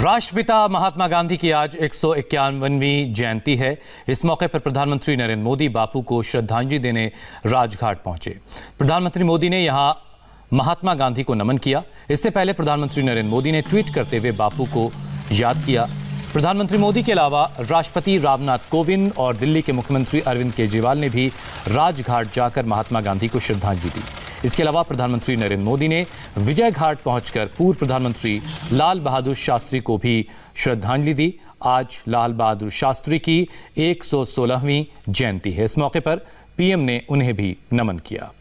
राष्ट्रपिता महात्मा गांधी की आज 151वीं जयंती है। इस मौके पर प्रधानमंत्री नरेंद्र मोदी बापू को श्रद्धांजलि देने राजघाट पहुंचे। प्रधानमंत्री मोदी ने यहां महात्मा गांधी को नमन किया। इससे पहले प्रधानमंत्री नरेंद्र मोदी ने ट्वीट करते हुए बापू को याद किया। प्रधानमंत्री मोदी के अलावा राष्ट्रपति रामनाथ कोविंद और दिल्ली के मुख्यमंत्री अरविंद केजरीवाल ने भी राजघाट जाकर महात्मा गांधी को श्रद्धांजलि दी। इसके अलावा प्रधानमंत्री नरेंद्र मोदी ने विजय घाट पहुंचकर पूर्व प्रधानमंत्री लाल बहादुर शास्त्री को भी श्रद्धांजलि दी। आज लाल बहादुर शास्त्री की 116वीं जयंती है। इस मौके पर पीएम ने उन्हें भी नमन किया।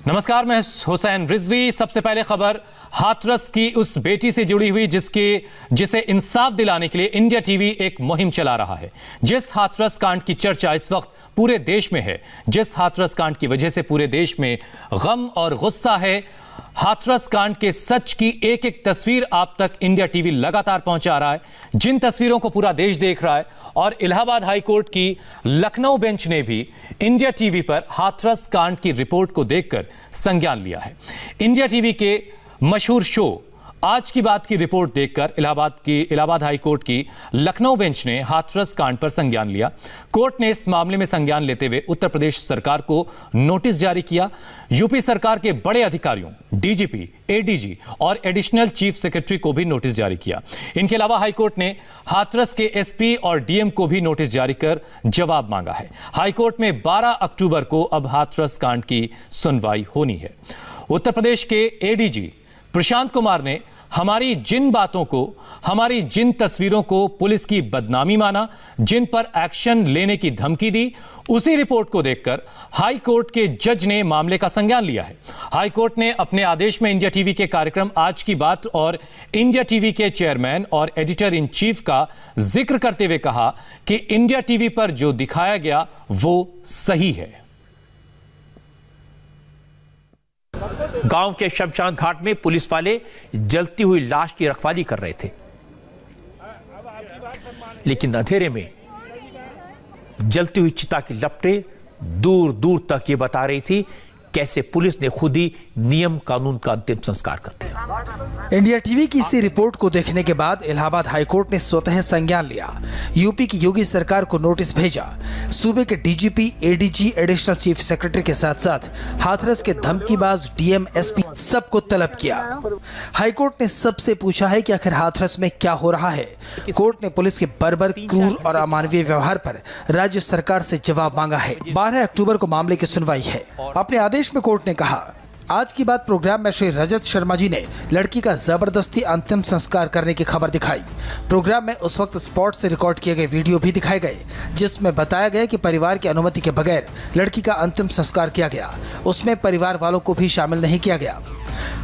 नमस्कार, मैं हुसैन रिजवी। सबसे पहले खबर हाथरस की उस बेटी से जुड़ी हुई जिसे इंसाफ दिलाने के लिए इंडिया टीवी एक मुहिम चला रहा है। जिस हाथरस कांड की चर्चा इस वक्त पूरे देश में है, जिस हाथरस कांड की वजह से पूरे देश में गम और गुस्सा है, हाथरस कांड के सच की एक एक तस्वीर आप तक इंडिया टीवी लगातार पहुंचा रहा है। जिन तस्वीरों को पूरा देश देख रहा है, और इलाहाबाद हाई कोर्ट की लखनऊ बेंच ने भी इंडिया टीवी पर हाथरस कांड की रिपोर्ट को देखकर संज्ञान लिया है। इंडिया टीवी के मशहूर शो आज की बात की रिपोर्ट देखकर इलाहाबाद हाई कोर्ट की लखनऊ बेंच ने हाथरस कांड पर संज्ञान लिया। कोर्ट ने इस मामले में संज्ञान लेते हुए उत्तर प्रदेश सरकार को नोटिस जारी किया। यूपी सरकार के बड़े अधिकारियों, डीजीपी, एडीजी और एडिशनल चीफ सेक्रेटरी को भी नोटिस जारी किया। इनके अलावा हाईकोर्ट ने हाथरस के एसपी और डीएम को भी नोटिस जारी कर जवाब मांगा है। हाईकोर्ट में 12 अक्टूबर को अब हाथरस कांड की सुनवाई होनी है। उत्तर प्रदेश के एडीजी प्रशांत कुमार ने हमारी जिन बातों को, हमारी जिन तस्वीरों को पुलिस की बदनामी माना, जिन पर एक्शन लेने की धमकी दी, उसी रिपोर्ट को देखकर हाई कोर्ट के जज ने मामले का संज्ञान लिया है। हाई कोर्ट ने अपने आदेश में इंडिया टीवी के कार्यक्रम आज की बात और इंडिया टीवी के चेयरमैन और एडिटर इन चीफ का जिक्र करते हुए कहा कि इंडिया टीवी पर जो दिखाया गया वो सही है। गांव के शमशान घाट में पुलिस वाले जलती हुई लाश की रखवाली कर रहे थे, लेकिन अंधेरे में जलती हुई चिता की लपटें दूर दूर तक ये बता रही थी कैसे पुलिस ने खुद ही नियम कानून का अंतिम संस्कार कर दिया। इंडिया टीवी की इसी रिपोर्ट को देखने के बाद इलाहाबाद हाईकोर्ट ने स्वतः संज्ञान लिया। यूपी की योगी सरकार को नोटिस भेजा। सूबे के DGP, ADG, additional chief secretary के साथ साथ हाथरस के धमकीबाज डीएम, एसपी सबको तलब किया। हाईकोर्ट ने सबसे पूछा है कि आखिर हाथरस में क्या हो रहा है। कोर्ट ने पुलिस के बर्बर, क्रूर और अमानवीय व्यवहार पर राज्य सरकार से जवाब मांगा है। 12 अक्टूबर को मामले की सुनवाई है। अपने आदेश में कोर्ट ने कहा, आज की बात प्रोग्राम में श्री रजत शर्मा जी ने लड़की का जबरदस्ती अंतिम संस्कार करने की खबर दिखाई। प्रोग्राम में उस वक्त स्पॉट से रिकॉर्ड किए गए वीडियो भी दिखाए गए, जिसमें बताया गया कि परिवार की अनुमति के बगैर लड़की का अंतिम संस्कार किया गया। उसमें परिवार वालों को भी शामिल नहीं किया गया।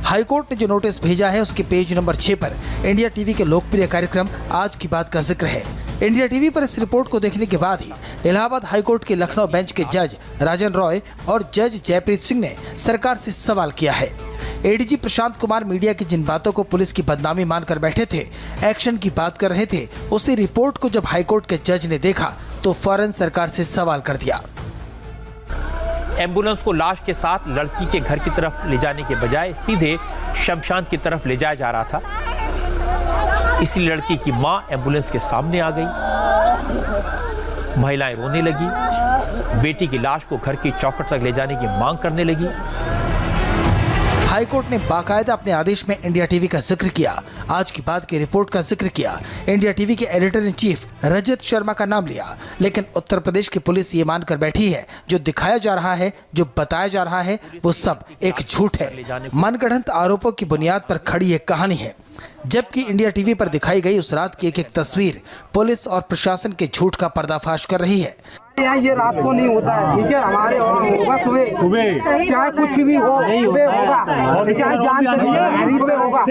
हाईकोर्ट ने जो नोटिस भेजा है उसके पेज नंबर 6 पर इंडिया टीवी के लोकप्रिय कार्यक्रम आज की बात का जिक्र है। इंडिया टीवी पर इस रिपोर्ट को देखने के बाद ही इलाहाबाद हाईकोर्ट के लखनऊ बेंच के जज राजन रॉय और जज जयप्रीत सिंह ने सरकार से सवाल किया है। एडीजी प्रशांत कुमार मीडिया की जिन बातों को पुलिस की बदनामी मानकर बैठे थे, एक्शन की बात कर रहे थे, उसी रिपोर्ट को जब हाईकोर्ट के जज ने देखा तो फौरन सरकार से सवाल कर दिया। एम्बुलेंस को लाश के साथ लड़की के घर की तरफ ले जाने के बजाय सीधे शमशान की तरफ ले जाया जा रहा था। इसलिए लड़की की मां एम्बुलेंस के सामने आ गई। महिलाएं रोने लगी, बेटी की लाश को घर की चौखट तक ले जाने की मांग करने लगी। हाईकोर्ट ने बाकायदा अपने आदेश में इंडिया टीवी का जिक्र किया, आज की बात की रिपोर्ट का जिक्र किया, इंडिया टीवी के editor in chief Rajat Sharma का नाम लिया। लेकिन उत्तर प्रदेश की पुलिस ये मानकर बैठी है जो दिखाया जा रहा है, जो बताया जा रहा है, वो सब एक झूठ है। मनगढ़ंत आरोपों की बुनियाद पर खड़ी एक कहानी है। जबकि इंडिया टीवी पर दिखाई गई उस रात की एक एक तस्वीर पुलिस और प्रशासन के झूठ का पर्दाफाश कर रही है। यहाँ ये रात को नहीं होता है, ठीक है। हमारे होगा सुबह, चाहे कुछ भी हो, सुबह होगा, चाहे जान चलिए सुबह होगा।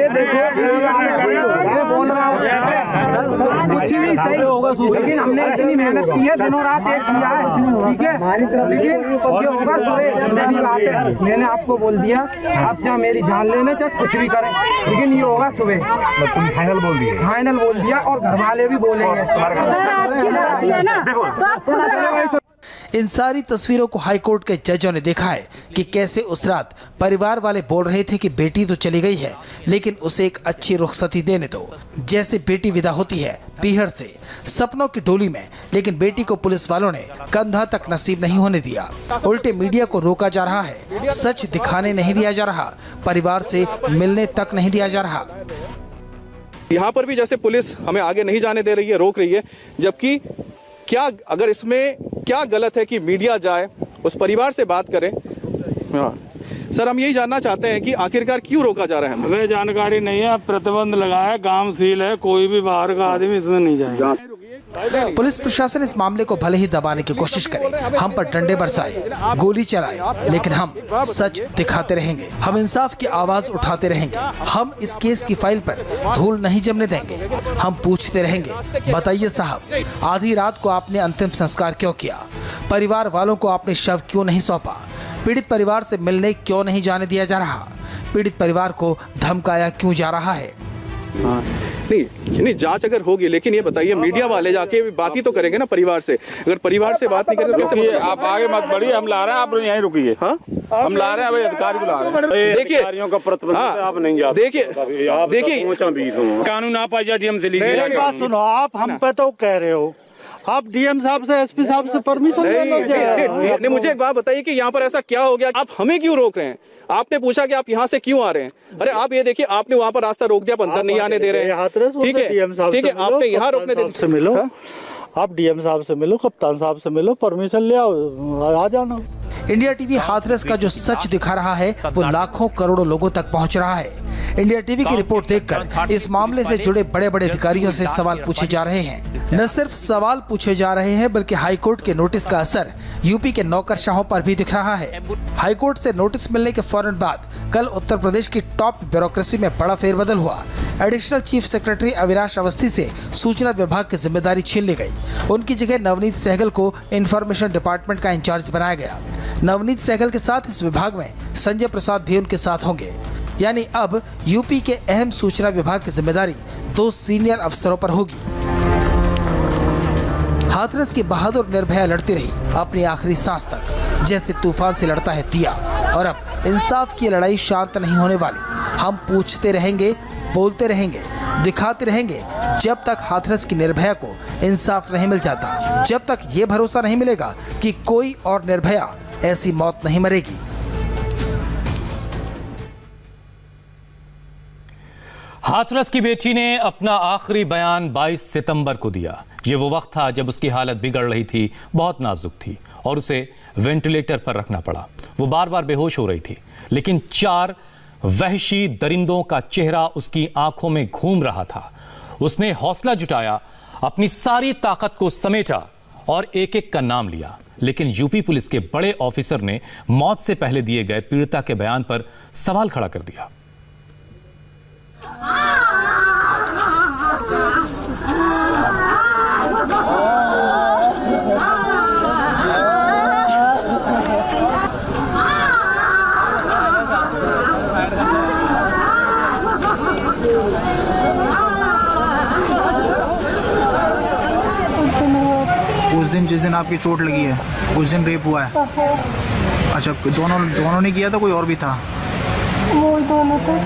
बोल रहा हूँ कुछ भी सही होगा, लेकिन हमने इतनी मेहनत की है, दिनों रात एक किया है, ठीक है। लेकिन ये होगा सुबह, मेरी बात है, मैंने आपको बोल दिया, आप चाहे मेरी जान लेना चाहे कुछ भी करें, लेकिन ये होगा सुबह। तुम फाइनल बोल दिया? फाइनल बोल दिया, और घर वाले भी बोलेंगे। इन सारी तस्वीरों को हाईकोर्ट के जजों ने देखा है कि कैसे उस रात परिवार वाले बोल रहे थे कि बेटी तो चली गई है, लेकिन उसे एक अच्छी रुखसती देने दो। जैसे बेटी विदा होती है पीहर से सपनों की डोली में, लेकिन बेटी को पुलिस वालों ने कंधा तक नसीब नहीं होने दिया। उल्टे मीडिया को रोका जा रहा है, सच दिखाने नहीं दिया जा रहा, परिवार से मिलने तक नहीं दिया जा रहा। यहाँ पर भी जैसे पुलिस हमें आगे नहीं जाने दे रही है, रोक रही है, जबकि क्या अगर इसमें क्या गलत है कि मीडिया जाए उस परिवार से बात करें। हाँ सर, हम यही जानना चाहते हैं कि आखिरकार क्यों रोका जा रहा है? हमें जानकारी नहीं है, प्रतिबंध लगा है, गांव सील है, कोई भी बाहर का आदमी इसमें नहीं जाएगा। पुलिस प्रशासन इस मामले को भले ही दबाने की कोशिश करे, हम पर डंडे बरसाए, गोली चलाए, लेकिन हम सच दिखाते रहेंगे, हम इंसाफ की आवाज उठाते रहेंगे, हम इस केस की फाइल पर धूल नहीं जमने देंगे, हम पूछते रहेंगे, बताइए साहब, आधी रात को आपने अंतिम संस्कार क्यों किया? परिवार वालों को आपने शव क्यों नहीं सौंपा? पीड़ित परिवार से मिलने क्यों नहीं जाने दिया जा रहा? पीड़ित परिवार को धमकाया क्यों जा रहा है? नहीं, जांच अगर होगी, लेकिन ये बताइए मीडिया वाले जाके बात ही तो करेंगे ना परिवार से। अगर परिवार से बात नहीं करेंगे तो कैसे? आप आगे मत बढ़िए, हम ला रहे हैं, आप यहीं रुकिए। हाँ, हम ला रहे हैं, भाई अधिकारी बुला रहे हैं। देखिए, अधिकारियों का प्रतिबंध आप नहीं जा सकते। देखिए, कानून आप डीएम से लीजिए। बात सुनो, आप हम पे तो कह रहे हो, आप डीएम साहब से, एसपी साहब से परमिशन ले लो। नहीं, मुझे एक बात बताइए कि यहाँ पर ऐसा क्या हो गया, आप हमें क्यों रोक रहे हैं? आपने पूछा कि आप यहाँ से क्यों आ रहे हैं? अरे आप ये देखिए, आपने वहाँ पर रास्ता रोक दिया, आप अंदर नहीं आने दे रहे हैं। ठीक है, ठीक है, आपने यहाँ रोकने से मिलो, आप डीएम साहब से मिलो, कप्तान साहब से मिलो, परमिशन ले आओ, आ जाना। इंडिया टीवी हाथरस का जो सच दिखा रहा है वो लाखों करोड़ों लोगों तक पहुंच रहा है। इंडिया टीवी की रिपोर्ट देखकर इस मामले से जुड़े बड़े बड़े अधिकारियों से सवाल पूछे जा रहे हैं। न सिर्फ सवाल पूछे जा रहे हैं, बल्कि हाईकोर्ट के नोटिस का असर यूपी के नौकरशाहों पर भी दिख रहा है। हाईकोर्ट से नोटिस मिलने के फौरन बाद कल उत्तर प्रदेश की टॉप ब्यूरोक्रेसी में बड़ा फेरबदल हुआ। Additional chief secretary Avinash Awasthi से सूचना विभाग की जिम्मेदारी छीन ली गई। उनकी जगह नवनीत सहगल को इंफॉर्मेशन डिपार्टमेंट का इंचार्ज बनाया गया। नवनीत सहगल के साथ इस विभाग में संजय प्रसाद भी उनके साथ होंगे। यानी अब यूपी के अहम सूचना विभाग की जिम्मेदारी 2 सीनियर अफसरों पर होगी। हाथरस की बहादुर निर्भया लड़ती रही अपनी आखिरी सांस तक, जैसे तूफान से लड़ता है दिया, और अब इंसाफ की लड़ाई शांत नहीं होने वाली। हम पूछते रहेंगे, बोलते रहेंगे, दिखाते रहेंगे, जब तक हाथरस की निर्भया को इंसाफ नहीं मिल जाता, जब तक ये भरोसा नहीं मिलेगा कि कोई और निर्भया ऐसी मौत नहीं मरेगी। हाथरस की बेटी ने अपना आखिरी बयान 22 सितंबर को दिया। ये वो वक्त था जब उसकी हालत बिगड़ रही थी, बहुत नाजुक थी और उसे वेंटिलेटर पर रखना पड़ा। वो बार बार बेहोश हो रही थी, लेकिन 4 वहशी दरिंदों का चेहरा उसकी आंखों में घूम रहा था। उसने हौसला जुटाया, अपनी सारी ताकत को समेटा और एक एक का नाम लिया। लेकिन यूपी पुलिस के बड़े ऑफिसर ने मौत से पहले दिए गए पीड़िता के बयान पर सवाल खड़ा कर दिया। उस दिन जिस दिन आपकी चोट लगी है, उस दिन रेप हुआ है? अच्छा, दोनों ने किया था, कोई और भी था? वो दोनों थे,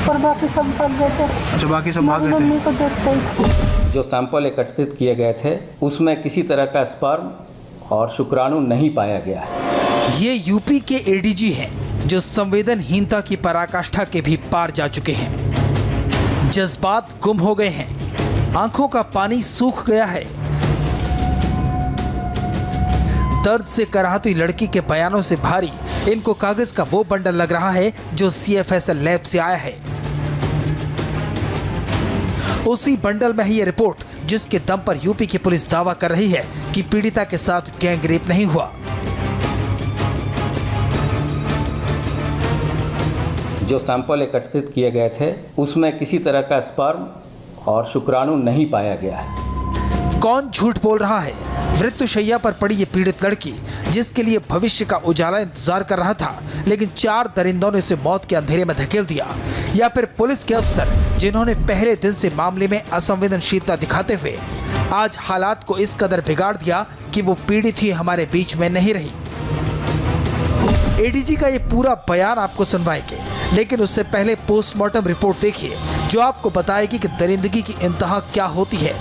पर बाकी सब भाग गए थे। अच्छा, बाकी सब भाग गए थे। जो सैंपल एकत्रित किए गए थे उसमें किसी तरह का स्पर्म और शुक्राणु नहीं पाया गया है। ये यूपी के एडीजी हैं जो संवेदनहीनता की पराकाष्ठा के भी पार जा चुके हैं। जज्बात गुम हो गए हैं, आंखों का पानी सूख गया है। दर्द से कराहती लड़की के बयानों से भारी इनको कागज का वो बंडल लग रहा है जो CFSL लैब से आया है। उसी बंडल में है ये रिपोर्ट जिसके दम पर यूपी की पुलिस दावा कर रही है कि पीड़िता के साथ गैंग रेप नहीं हुआ। जो सैंपल एकत्रित किए गए थे उसमें किसी तरह का स्पर्म और शुक्राणु नहीं पाया गया है। कौन झूठ बोल रहा है? मृत्युशैया पर पड़ी ये पीड़ित लड़की, जिसके लिए भविष्य का उजाला इंतजार कर रहा था, लेकिन 4 दरिंदों ने उसे मौत के अंधेरे में धकेल दिया, या फिर पुलिस के अफसर जिन्होंने पहले दिन से मामले में असंवेदनशीलता दिखाते हुए आज हालात को इस कदर बिगाड़ दिया कि वो पीड़ित ही हमारे बीच में नहीं रही। एडीजी का ये पूरा बयान आपको सुनवाएंगे, लेकिन उससे पहले पोस्टमार्टम रिपोर्ट देखिए, जो आपको बताएगी कि दरिंदगी की इंतहा क्या होती है।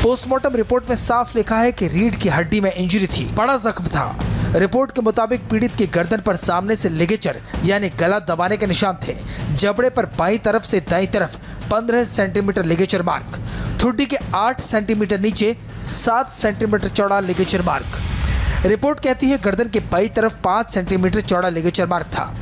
पोस्टमार्टम रिपोर्ट में साफ लिखा है कि रीढ़ की हड्डी में इंजरी थी, बड़ा जख्म था। रिपोर्ट के मुताबिक पीड़ित की गर्दन पर सामने से लिगेचर यानी गला दबाने के निशान थे। जबड़े पर बाईं तरफ से दाईं तरफ 15 सेंटीमीटर लिगेचर मार्क, ठुड्डी के 8 सेंटीमीटर नीचे 7 सेंटीमीटर चौड़ा लिगेचर मार्क। रिपोर्ट कहती है गर्दन के बाईं तरफ 5 सेंटीमीटर चौड़ा लिगेचर मार्क था,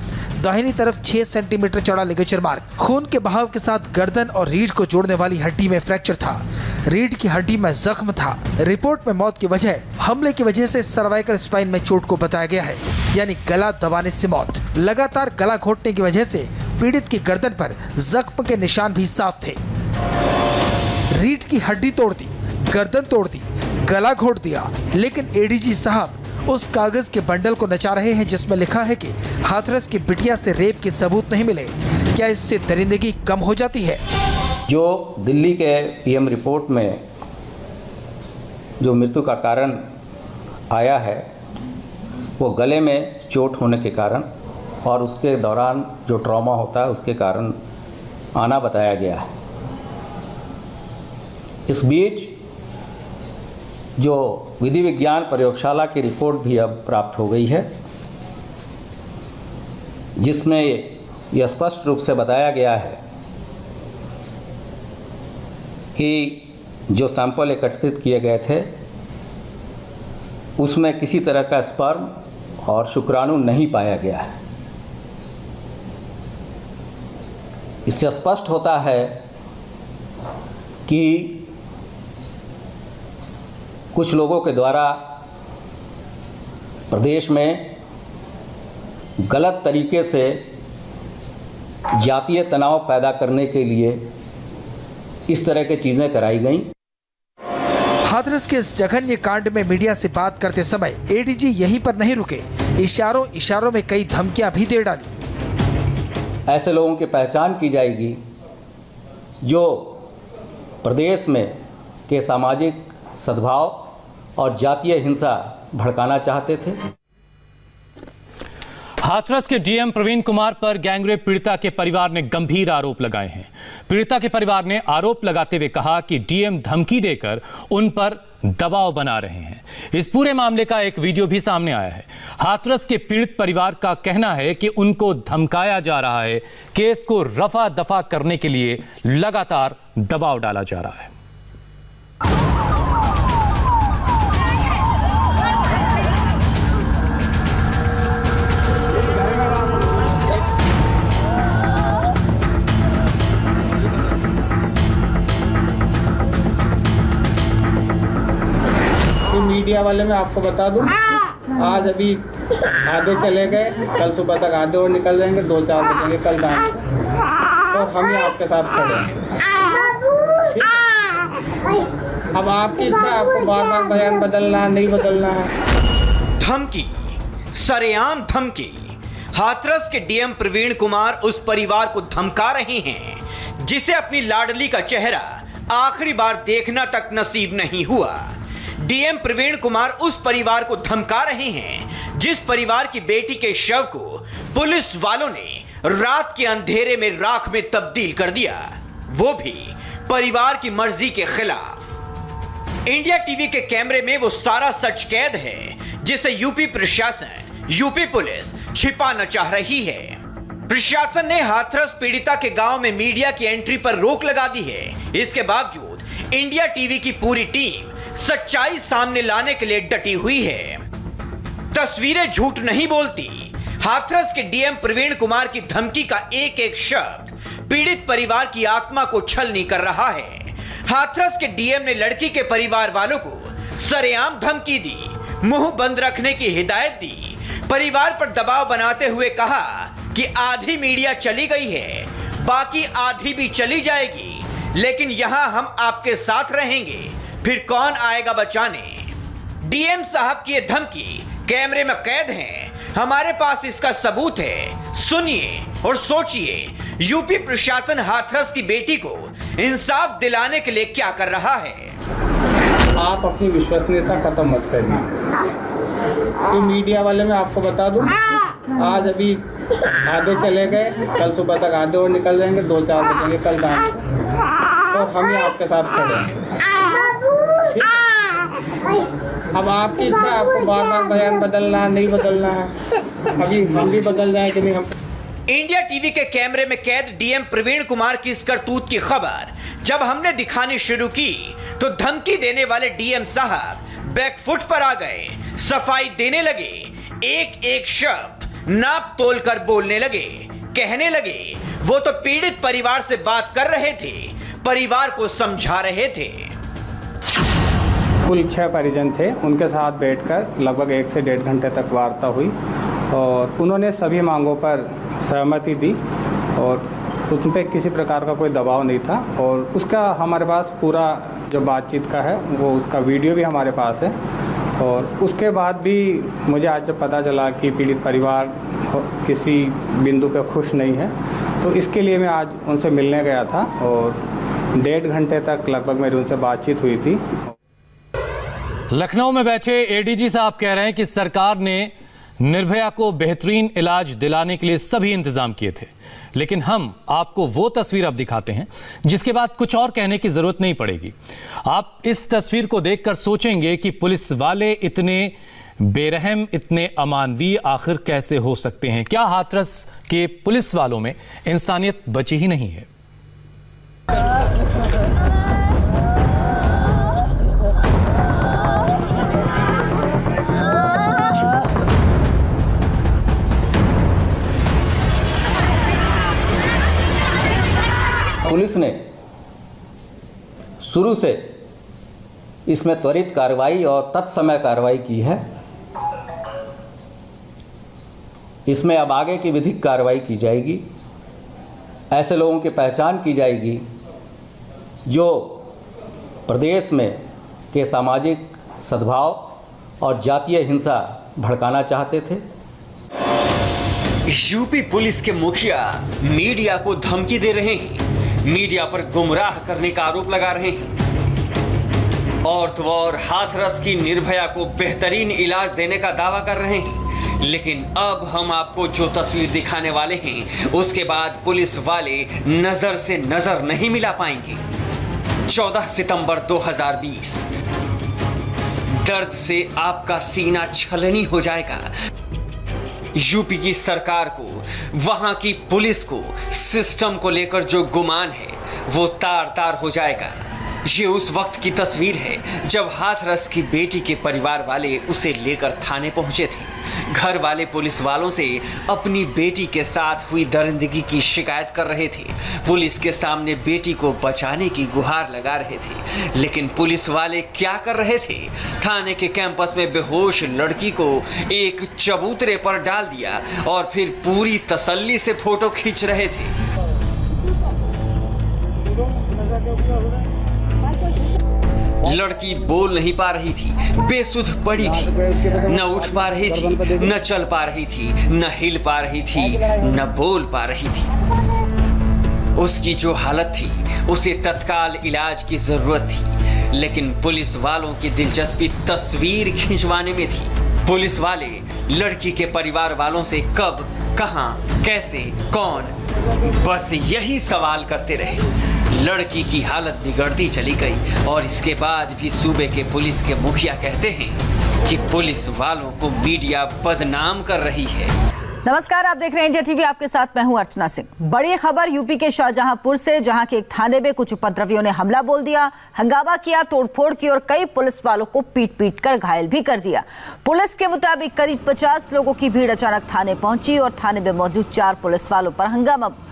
दाहिनी तरफ 6 सेंटीमीटर चौड़ा लिगेचर मार्क। खून के बहाव के साथ गर्दन और रीढ़ को जोड़ने वाली हड्डी में फ्रैक्चर था, रीढ़ की हड्डी में जख्म था। रिपोर्ट में मौत की वजह हमले की वजह से सर्वाइकल स्पाइन में चोट को बताया गया है, यानी गला दबाने से मौत। लगातार गला घोटने की वजह से पीड़ित की गर्दन पर जख्म के निशान भी साफ थे। रीढ़ की हड्डी तोड़ दी, गर्दन तोड़ दी, गला घोट दिया, लेकिन एडीजी साहब उस कागज के बंडल को नचा रहे हैं जिसमें लिखा है कि हाथरस की बिटिया से रेप के सबूत नहीं मिले। क्या इससे दरिंदगी कम हो जाती है? जो दिल्ली के पीएम रिपोर्ट में जो मृत्यु का कारण आया है वो गले में चोट होने के कारण और उसके दौरान जो ट्रॉमा होता है उसके कारण आना बताया गया है। इस बीच जो विधि विज्ञान प्रयोगशाला की रिपोर्ट भी अब प्राप्त हो गई है, जिसमें यह स्पष्ट रूप से बताया गया है कि जो सैंपल एकत्रित किए गए थे उसमें किसी तरह का स्पर्म और शुक्राणु नहीं पाया गया है। इससे स्पष्ट होता है कि कुछ लोगों के द्वारा प्रदेश में गलत तरीके से जातीय तनाव पैदा करने के लिए इस तरह की चीज़ें कराई गई। हाथरस के इस जघन्य कांड में मीडिया से बात करते समय एडीजी यहीं पर नहीं रुके, इशारों में कई धमकियां भी दे डाली। ऐसे लोगों की पहचान की जाएगी जो प्रदेश में के सामाजिक सद्भाव और जातीय हिंसा भड़काना चाहते थे। हाथरस के डीएम प्रवीण कुमार पर गैंगरेप पीड़िता के परिवार ने गंभीर आरोप लगाए हैं। पीड़िता के परिवार ने आरोप लगाते हुए कहा कि डीएम धमकी देकर उन पर दबाव बना रहे हैं। इस पूरे मामले का एक वीडियो भी सामने आया है। हाथरस के पीड़ित परिवार का कहना है कि उनको धमकाया जा रहा है, केस को रफा दफा करने के लिए लगातार दबाव डाला जा रहा है। मीडिया वाले मैं आपको बता दूं, आज अभी आधे चले गए, कल सुबह तक आधे और निकल जाएंगे, 2-4 बजेंगे कल शाम, तो हम ही आपके साथ खड़े हैं। अब आपकी इच्छा, आपको बार-बार बयान बदलना नहीं बदलना है। धमकी, सरेआम धमकी। हाथरस के डीएम प्रवीण कुमार उस परिवार को धमका रहे हैं जिसे अपनी लाडली का चेहरा आखिरी बार देखना तक नसीब नहीं हुआ। डीएम प्रवीण कुमार उस परिवार को धमका रहे हैं जिस परिवार की बेटी के शव को पुलिस वालों ने रात के अंधेरे में राख में तब्दील कर दिया, वो भी परिवार की मर्जी के खिलाफ। इंडिया टीवी के कैमरे में वो सारा सच कैद है जिसे यूपी प्रशासन, यूपी पुलिस छिपाना चाह रही है। प्रशासन ने हाथरस पीड़िता के गांव में मीडिया की एंट्री पर रोक लगा दी है। इसके बावजूद इंडिया टीवी की पूरी टीम सच्चाई सामने लाने के लिए डटी हुई है। तस्वीरें झूठ नहीं बोलती। हाथरस के डीएम प्रवीण कुमार की धमकी का एक एक शब्द पीड़ित परिवार की आत्मा को छलनी कर रहा है। हाथरस के डीएम ने लड़की के परिवार वालों को सरेआम धमकी दी, मुंह बंद रखने की हिदायत दी, परिवार पर दबाव बनाते हुए कहा कि आधी मीडिया चली गई है, बाकी आधी भी चली जाएगी, लेकिन यहां हम आपके साथ रहेंगे, फिर कौन आएगा बचाने? डीएम साहब की ये धमकी कैमरे में कैद है। हमारे पास इसका सबूत है। सुनिए और सोचिए, यूपी प्रशासन हाथरस की बेटी को इंसाफ दिलाने के लिए क्या कर रहा है। आप अपनी विश्वसनीयता खत्म मत करिए। तो मीडिया वाले मैं आपको बता दूं, आज अभी आधे चले गए, कल सुबह तक आधे और निकल जाएंगे, 2-4 बजेंगे कल शाम को। तो हम ही आपके साथ खड़े हैं। अब आपकी इच्छा, आपको बार-बार बयान बदलना नहीं बदलना है। अभी हम भी बदल जाए कि नहीं हम। इंडिया टीवी के कैमरे में कैद डीएम प्रवीण कुमार की इस करतूत की खबर जब हमने दिखानी शुरू की तो धमकी देने वाले डीएम साहब बैकफुट पर आ गए। सफाई देने लगे, एक एक शब्द नाप तोल कर बोलने लगे। कहने लगे वो तो पीड़ित परिवार से बात कर रहे थे, परिवार को समझा रहे थे। कुल 6 परिजन थे, उनके साथ बैठकर लगभग 1 से 1.5 घंटे तक वार्ता हुई और उन्होंने सभी मांगों पर सहमति दी और उन पर किसी प्रकार का कोई दबाव नहीं था। और उसका हमारे पास पूरा जो बातचीत का है वो उसका वीडियो भी हमारे पास है। और उसके बाद भी मुझे आज जब पता चला कि पीड़ित परिवार किसी बिंदु पे खुश नहीं है, तो इसके लिए मैं आज उनसे मिलने गया था और 1.5 घंटे तक लगभग मेरी उनसे बातचीत हुई थी। लखनऊ में बैठे एडीजी साहब कह रहे हैं कि सरकार ने निर्भया को बेहतरीन इलाज दिलाने के लिए सभी इंतजाम किए थे, लेकिन हम आपको वो तस्वीर अब दिखाते हैं जिसके बाद कुछ और कहने की जरूरत नहीं पड़ेगी। आप इस तस्वीर को देखकर सोचेंगे कि पुलिस वाले इतने बेरहम, इतने अमानवीय आखिर कैसे हो सकते हैं? क्या हाथरस के पुलिस वालों में इंसानियत बची ही नहीं है? पुलिस ने शुरू से इसमें त्वरित कार्रवाई और तत्समय कार्रवाई की है। इसमें अब आगे की विधिक कार्रवाई की जाएगी। ऐसे लोगों की पहचान की जाएगी जो प्रदेश में के सामाजिक सद्भाव और जातीय हिंसा भड़काना चाहते थे। यूपी पुलिस के मुखिया मीडिया को धमकी दे रहे हैं, मीडिया पर गुमराह करने का आरोप लगा रहे हैं और तो और हाथरस की निर्भया को बेहतरीन इलाज देने का दावा कर रहे हैं। लेकिन अब हम आपको जो तस्वीर दिखाने वाले हैं उसके बाद पुलिस वाले नजर से नजर नहीं मिला पाएंगे। 14 सितंबर 2020, दर्द से आपका सीना छलनी हो जाएगा। यूपी की सरकार को, वहां की पुलिस को, सिस्टम को लेकर जो गुमान है वो तार तार हो जाएगा। ये उस वक्त की तस्वीर है जब हाथरस की बेटी के परिवार वाले उसे लेकर थाने पहुंचे थे। घर वाले पुलिस वालों से अपनी बेटी के साथ हुई दरिंदगी की शिकायत कर रहे थे। पुलिस के सामने बेटी को बचाने की गुहार लगा रहे थे, लेकिन पुलिस वाले क्या कर रहे थे? थाने के कैंपस में बेहोश लड़की को एक चबूतरे पर डाल दिया और फिर पूरी तसल्ली से फोटो खींच रहे थे। लड़की बोल नहीं पा रही थी, बेसुध पड़ी थी, न उठ पा रही थी, न चल पा रही थी, न हिल पा रही थी, न बोल पा रही थी। उसकी जो हालत थी उसे तत्काल इलाज की जरूरत थी, लेकिन पुलिस वालों की दिलचस्पी तस्वीर खिंचवाने में थी। पुलिस वाले लड़की के परिवार वालों से कब, कहां, कैसे, कौन, बस यही सवाल करते रहे। लड़की की हालत बिगड़ती चली गई और इसके बाद भी सूबे के पुलिस के मुखिया कहते हैं कि पुलिस वालों को मीडिया बदनाम कर रही है। नमस्कार, आप देख रहे हैं इंडिया टीवी, आपके साथ मैं हूं अर्चना सिंह। बड़ी खबर यूपी के शाहजहांपुर से, जहां के एक थाने में कुछ उपद्रवियों ने हमला बोल दिया, हंगामा किया, तोड़फोड़ की और कई पुलिस वालों को पीट कर घायल भी कर दिया। पुलिस के मुताबिक करीब 50 लोगों की भीड़ अचानक थाने पहुंची और थाने में मौजूद 4 पुलिस वालों पर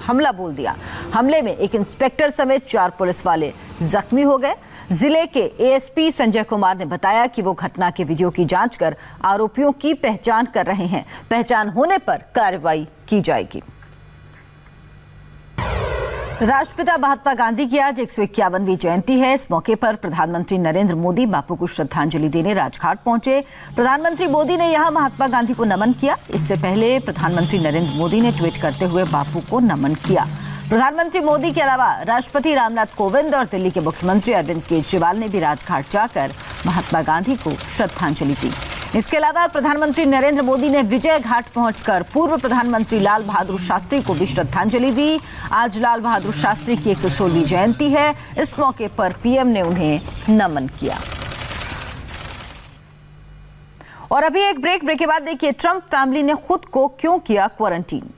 हमला बोल दिया। हमले में एक इंस्पेक्टर समेत 4 पुलिस वाले जख्मी हो गए। जिले के एएसपी संजय कुमार ने बताया कि वो घटना के वीडियो की जांच कर आरोपियों की पहचान कर रहे हैं। पहचान होने पर कार्रवाई की जाएगी। राष्ट्रपिता महात्मा गांधी की आज 151वीं जयंती है। इस मौके पर प्रधानमंत्री नरेंद्र मोदी बापू को श्रद्धांजलि देने राजघाट पहुंचे। प्रधानमंत्री मोदी ने यहां महात्मा गांधी को नमन किया। इससे पहले प्रधानमंत्री नरेंद्र मोदी ने ट्वीट करते हुए बापू को नमन किया। प्रधानमंत्री मोदी के अलावा राष्ट्रपति रामनाथ कोविंद और दिल्ली के मुख्यमंत्री अरविंद केजरीवाल ने भी राजघाट जाकर महात्मा गांधी को श्रद्धांजलि दी। इसके अलावा प्रधानमंत्री नरेंद्र मोदी ने विजय घाट पहुंचकर पूर्व प्रधानमंत्री लाल बहादुर शास्त्री को भी श्रद्धांजलि दी। आज लाल बहादुर शास्त्री की 116वीं जयंती है। इस मौके पर पीएम ने उन्हें नमन किया। और अभी एक ब्रेक के बाद देखिए ट्रंप फैमिली ने खुद को क्यों किया क्वारंटीन।